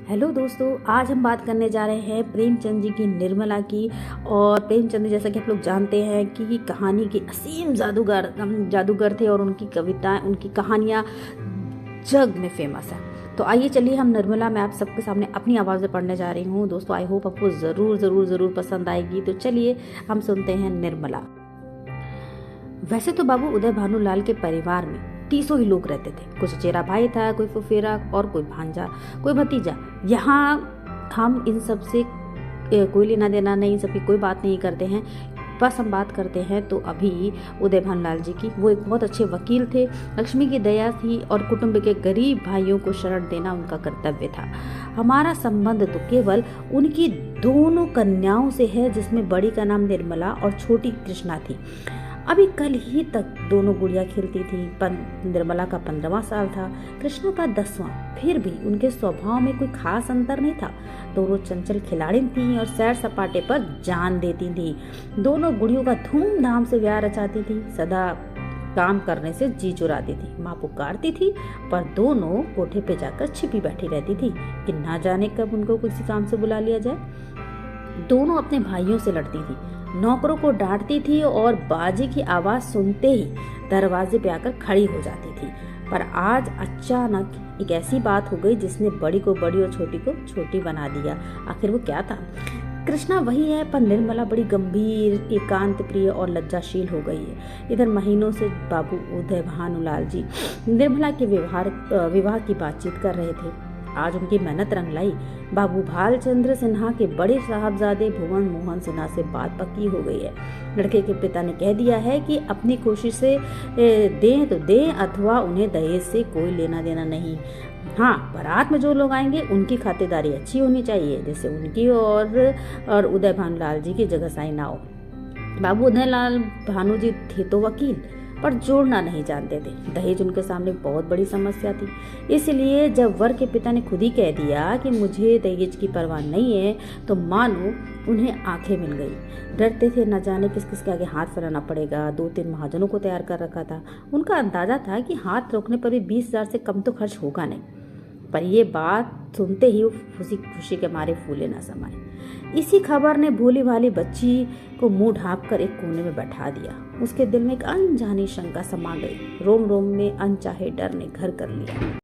Hello दोस्तों, आज हम बात करने जा रहे हैं प्रेमचंद जी की निर्मला की। और प्रेमचंद जैसा कि आप लोग जानते हैं कि कहानी के असीम जादूगर थे और उनकी कविताएं, उनकी कहानियां जग में फेमस है। तो आइए चलिए हम निर्मला में आप सबके सामने अपनी आवाज़ में पढ़ने जा रही हूँ। दोस्तों आई होप आपको ज़रूर ज़रूर ज़रूर पसंद आएगी। तो चलिए हम सुनते हैं निर्मला। वैसे तो बाबू उदय भानुलाल के परिवार में 300 ही लोग रहते थे। कुछ चचेरा भाई था, कोई फुफेरा और कोई भांजा, कोई भतीजा। यहाँ हम इन सब से कोई लेना देना नहीं, इन सब की कोई बात नहीं करते हैं। बस हम बात करते हैं तो अभी उदय भानुलाल जी की। वो एक बहुत अच्छे वकील थे, लक्ष्मी की दया थी और कुटुंब के गरीब भाइयों को शरण देना उनका कर्तव्य था। हमारा संबंध तो केवल उनकी दोनों कन्याओं से है, जिसमें बड़ी का नाम निर्मला और छोटी कृष्णा थी। अभी कल ही तक दोनों गुड़िया खेलती थी। निर्मला का 15वां साल था, कृष्णा का 10वां। फिर भी उनके स्वभाव में कोई खास अंतर नहीं था। दोनों चंचल खिलाड़ी थीं और सैर सपाटे पर जान देती थी। दोनों गुड़ियों का धूमधाम से ब्याह रचाती थी। सदा काम करने से जी चुराती थी। माँ पुकारती थी पर दोनों कोठे पे जाकर छिपी बैठी रहती थी कि ना जाने कब उनको किसी काम से बुला लिया जाए। दोनों अपने भाइयों से लड़ती थी, नौकरों को डांटती थी और बाजी की आवाज सुनते ही दरवाजे पे आकर खड़ी हो जाती थी। पर आज अचानक एक ऐसी बात हो गई जिसने बड़ी को बड़ी और छोटी को छोटी बना दिया। आखिर वो क्या था? कृष्णा वही है, पर निर्मला बड़ी गंभीर, एकांत प्रिय और लज्जाशील हो गई है। इधर महीनों से बाबू उदय भानुलाल जी निर्मला के विवाह की बातचीत कर रहे थे। आज उनकी मेहनत रंग लाई। बाबू भालचंद्र सिन्हा के बड़े साहबजादे भुवन मोहन सिन्हा से बात पक्की हो गई है। लड़के के पिता ने कह दिया है कि अपनी खुशी से दें तो दें, अथवा उन्हें दहेज से कोई लेना देना नहीं। हाँ, बारात में जो लोग आएंगे उनकी खातिरदारी अच्छी होनी चाहिए, जैसे उनकी और उदय भानुलाल जी की जगहसाई ना हो। बाबू उदय लाल भानु जी थे तो वकील, पर जोड़ना नहीं जानते थे। दहेज उनके सामने बहुत बड़ी समस्या थी। इसलिए जब वर के पिता ने खुद ही कह दिया कि मुझे दहेज की परवाह नहीं है, तो मानो उन्हें आंखें मिल गई। डरते थे न जाने किस किस के आगे हाथ फैलाना पड़ेगा। 2-3 महाजनों को तैयार कर रखा था। उनका अंदाजा था कि हाथ रोकने पर भी 20,000 से कम तो खर्च होगा नहीं। पर यह बात सुनते ही वो खुशी के मारे फूले न समाये। इसी खबर ने भोली भाली बच्ची को मुंह ढांप कर एक कोने में बैठा दिया। उसके दिल में एक अनजानी शंका समा गई। रोम रोम में अनचाहे डर ने घर कर लिया।